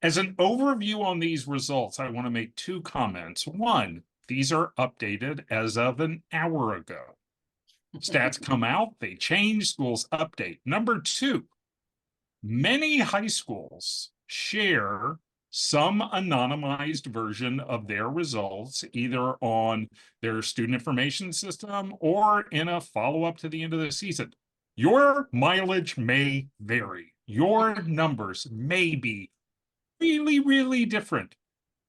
As an overview on these results, I want to make two comments. One, these are updated as of an hour ago. Stats come out, they change, schools update. Number two, many high schools share some anonymized version of their results, either on their student information system or in a follow-up to the end of the season. Your mileage may vary. Your numbers may be really, really different.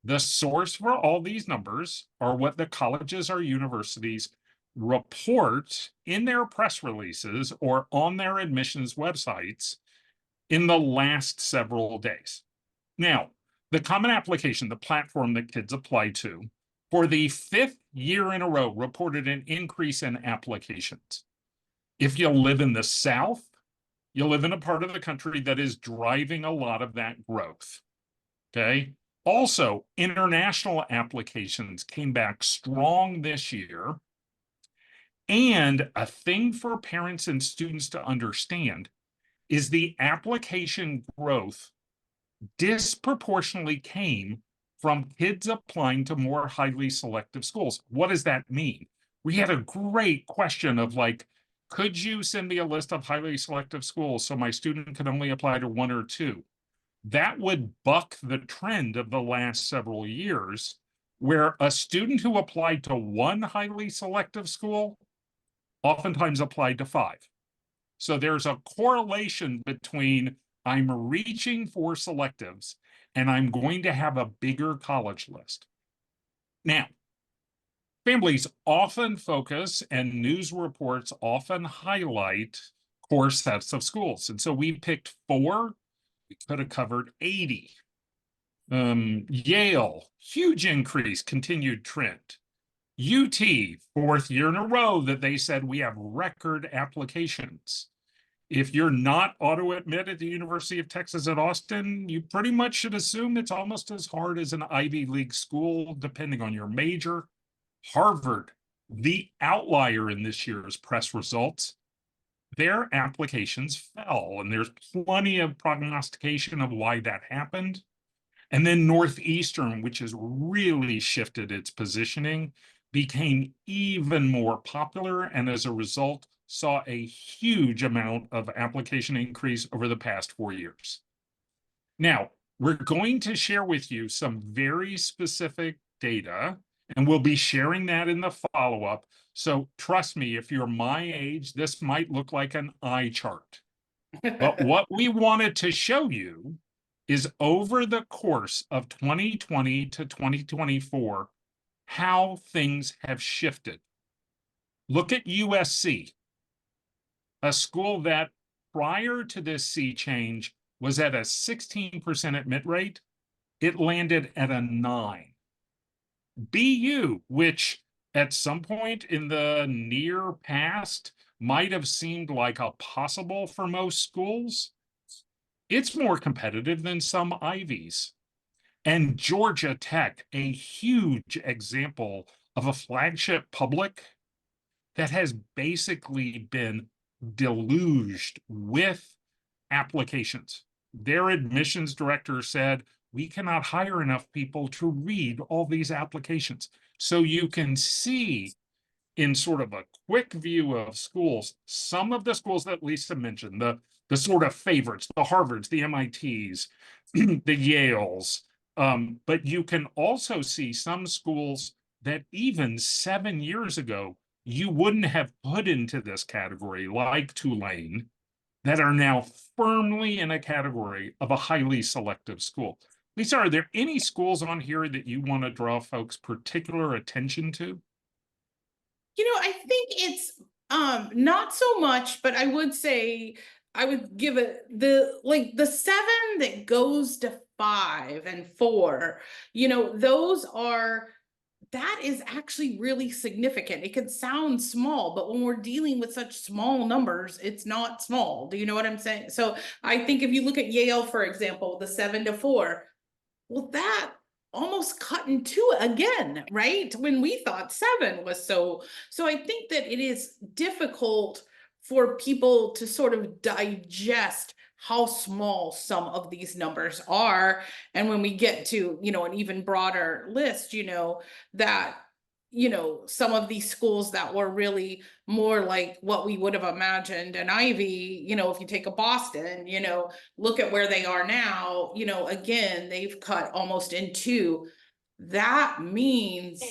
The source for all these numbers are what the colleges or universities report in their press releases or on their admissions websites in the last several days. Now, the Common Application, the platform that kids apply to, for the fifth year in a row, reported an increase in applications. If you live in the South, you live in a part of the country that is driving a lot of that growth. Okay. Also, international applications came back strong this year. And a thing for parents and students to understand is the application growth disproportionately came from kids applying to more highly selective schools. What does that mean? We had a great question of like, could you send me a list of highly selective schools so my student could only apply to one or two? That would buck the trend of the last several years, where a student who applied to one highly selective school oftentimes applied to five. So there's a correlation between I'm reaching for selectives and I'm going to have a bigger college list. Now, families often focus and news reports often highlight core sets of schools. And so we picked four. We could have covered 80. Yale, huge increase, continued trend. UT, fourth year in a row that they said we have record applications. If you're not auto-admit at the University of Texas at Austin, you pretty much should assume it's almost as hard as an Ivy League school, depending on your major. Harvard, the outlier in this year's press results, their applications fell, and there's plenty of prognostication of why that happened. And then Northeastern, which has really shifted its positioning, became even more popular, and as a result, saw a huge amount of application increase over the past 4 years. Now, we're going to share with you some very specific data, and we'll be sharing that in the follow-up. So trust me, if you're my age, this might look like an eye chart. But what we wanted to show you is over the course of 2020 to 2024, how things have shifted. Look at USC, a school that prior to this sea change was at a 16% admit rate. It landed at a 9. BU, which at some point in the near past might have seemed like a possible for most schools, it's more competitive than some Ivies. And Georgia Tech, a huge example of a flagship public that has basically been deluged with applications. Their admissions director said, we cannot hire enough people to read all these applications. So you can see in sort of a quick view of schools, some of the schools that Lisa mentioned, the sort of favorites, the Harvards, the MITs, the Yales, but you can also see some schools that even 7 years ago, you wouldn't have put into this category, like Tulane, that are now firmly in a category of a highly selective school. Lisa, are there any schools on here that you want to draw folks' particular attention to? I think it's not so much, but I would say I would give it the 7 that goes to 5 and 4, that is actually really significant. It can sound small, but when we're dealing with such small numbers, it's not small. Do you know what I'm saying? So I think if you look at Yale, for example, the 7 to 4, well, that almost cut in two again, right? When we thought 7 was so I think that it is difficult for people to sort of digest how small some of these numbers are. And when we get to, an even broader list, that, some of these schools that were really more like what we would have imagined an Ivy, if you take a Boston, look at where they are now, again, they've cut almost in two. That means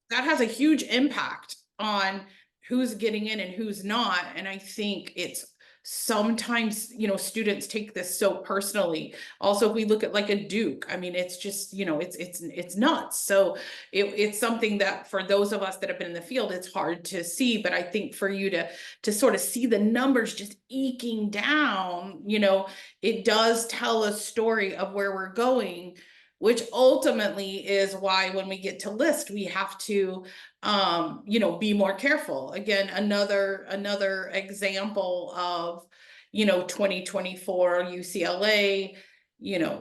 that has a huge impact on who's getting in and who's not. And I think it's sometimes, students take this so personally. Also, if we look at like a Duke, I mean, it's just, it's nuts. So it's something that for those of us that have been in the field, it's hard to see. But I think for you to sort of see the numbers just eking down, it does tell a story of where we're going, which ultimately is why when we get to list, we have to be more careful. Again, another example of 2024 UCLA,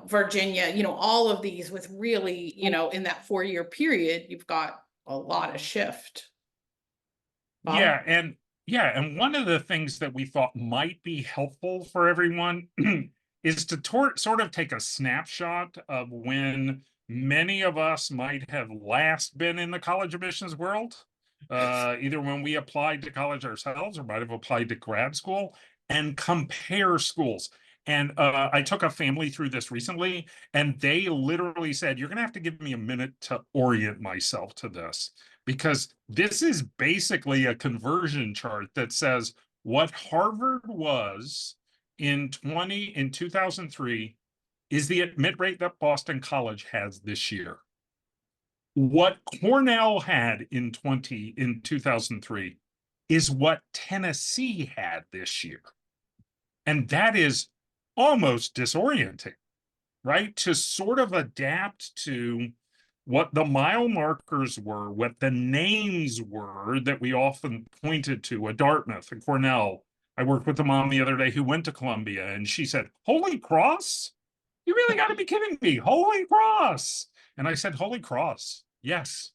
Virginia, all of these with really, in that 4-year period, you've got a lot of shift. Bob? And one of the things that we thought might be helpful for everyone is to sort of take a snapshot of when many of us might have last been in the college admissions world, either when we applied to college ourselves or might have applied to grad school, and compare schools. And I took a family through this recently, and they literally said, "You're going to have to give me a minute to orient myself to this." Because this is basically a conversion chart that says what Harvard was in 2003 is the admit rate that Boston College has this year. What Cornell had in 2003 is what Tennessee had this year. And that is almost disorienting, right? To sort of adapt to what the mile markers were, what the names were that we often pointed to, a Dartmouth, a Cornell. I worked with a mom the other day who went to Columbia, and she said, "Holy Cross? You really got to be kidding me. Holy Cross." And I said, "Holy Cross. Yes."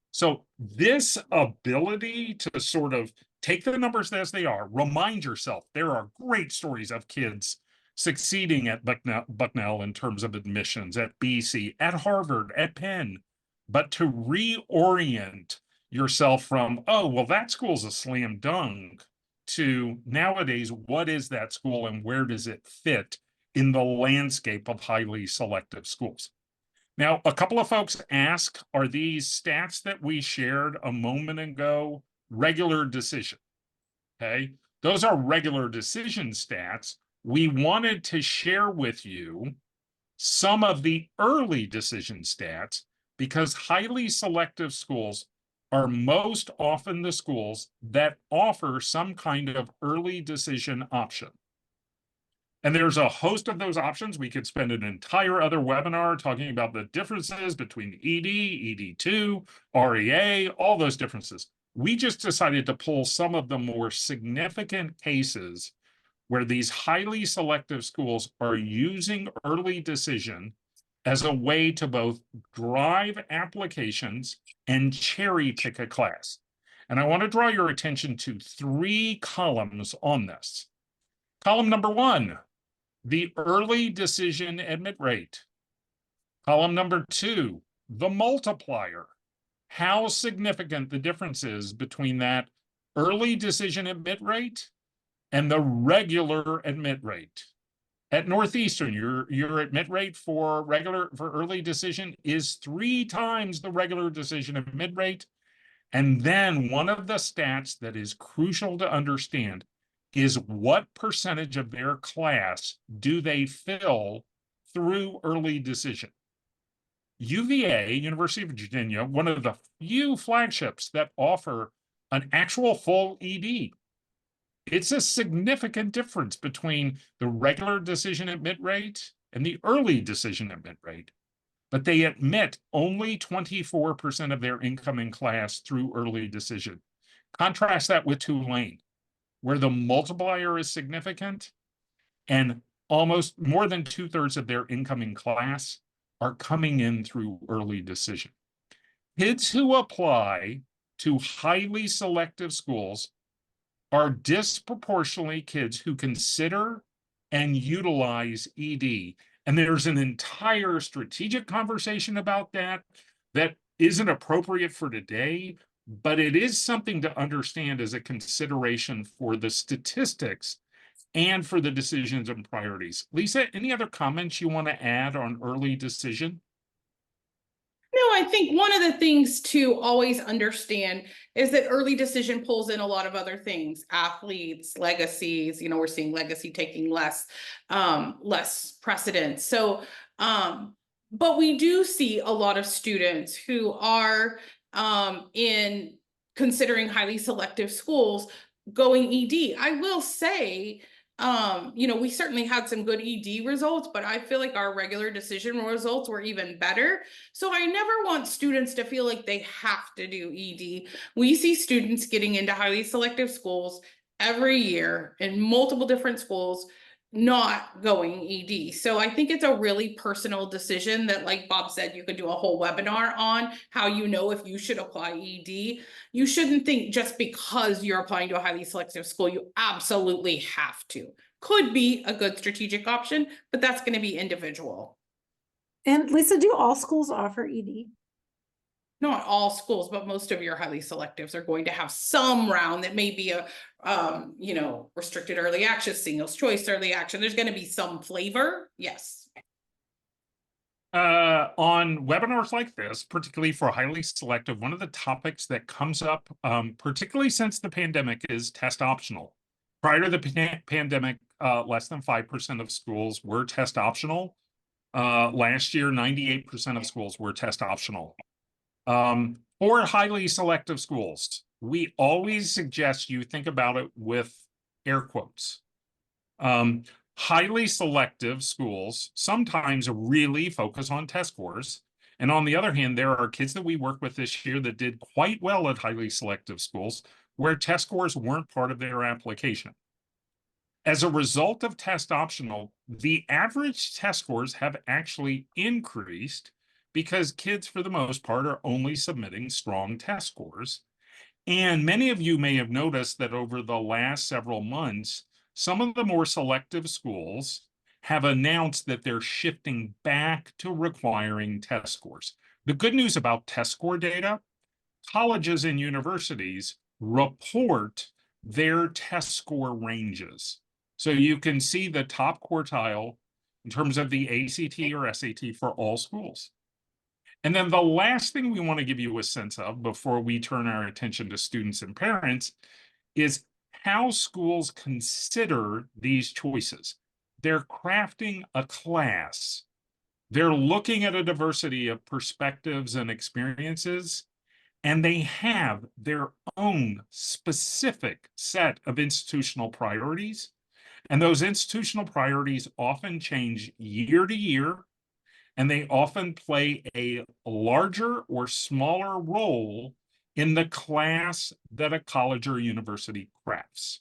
So this ability to sort of take the numbers as they are, remind yourself there are great stories of kids succeeding at Bucknell in terms of admissions, at BC, at Harvard, at Penn, but to reorient yourself from, oh, well, that school's a slam dunk, to nowadays, what is that school and where does it fit in the landscape of highly selective schools? Now, a couple of folks ask, are these stats that we shared a moment ago regular decision? Okay, those are regular decision stats. We wanted to share with you some of the early decision stats because highly selective schools are most often the schools that offer some kind of early decision option. And there's a host of those options. We could spend an entire other webinar talking about the differences between ED, ED2, REA, all those differences. We just decided to pull some of the more significant cases where these highly selective schools are using early decision as a way to both drive applications and cherry pick a class. And I want to draw your attention to 3 columns on this. Column number 1, the early decision admit rate. Column number 2, the multiplier. How significant the difference is between that early decision admit rate and the regular admit rate. At Northeastern, your admit rate for early decision is 3 times the regular decision admit rate. And then one of the stats that is crucial to understand is what percentage of their class do they fill through early decision. UVA, University of Virginia, one of the few flagships that offer an actual full ED. It's a significant difference between the regular decision admit rate and the early decision admit rate, but they admit only 24% of their incoming class through early decision. Contrast that with Tulane, where the multiplier is significant and almost more than 2/3 of their incoming class are coming in through early decision. Kids who apply to highly selective schools are disproportionately kids who consider and utilize ED. And there's an entire strategic conversation about that that isn't appropriate for today, but it is something to understand as a consideration for the statistics and for the decisions and priorities. Lisa, any other comments you want to add on early decision? No, I think one of the things to always understand is that early decision pulls in a lot of other things, athletes, legacies. We're seeing legacy taking less precedence. So, but we do see a lot of students who are in considering highly selective schools going ED. I will say we certainly had some good ED results, but I feel like our regular decision results were even better. So I never want students to feel like they have to do ED. We see students getting into highly selective schools every year in multiple different schools, not going ED. So I think it's a really personal decision that, like Bob said, you could do a whole webinar on how you know if you should apply ED. You shouldn't think just because you're applying to a highly selective school, you absolutely have to. Could be a good strategic option, but that's going to be individual. And Lisa, do all schools offer ED? Not all schools, but most of your highly selectives are going to have some round that may be a restricted early action, singles choice early action. There's going to be some flavor. Yes. On webinars like this, particularly for highly selective, one of the topics that comes up, particularly since the pandemic, is test optional. Prior to the pandemic, less than 5% of schools were test optional. Last year, 98% of schools were test optional. Or highly selective schools. We always suggest you think about it with air quotes. Highly selective schools sometimes really focus on test scores. And on the other hand, there are kids that we work with this year that did quite well at highly selective schools where test scores weren't part of their application. As a result of test optional, the average test scores have actually increased because kids, for the most part, are only submitting strong test scores. And many of you may have noticed that over the last several months, some of the more selective schools have announced that they're shifting back to requiring test scores. The good news about test score data, colleges and universities report their test score ranges. So you can see the top quartile in terms of the ACT or SAT for all schools. And then the last thing we want to give you a sense of before we turn our attention to students and parents is how schools consider these choices. They're crafting a class. They're looking at a diversity of perspectives and experiences, and they have their own specific set of institutional priorities. And those institutional priorities often change year to year, and they often play a larger or smaller role in the class that a college or university crafts.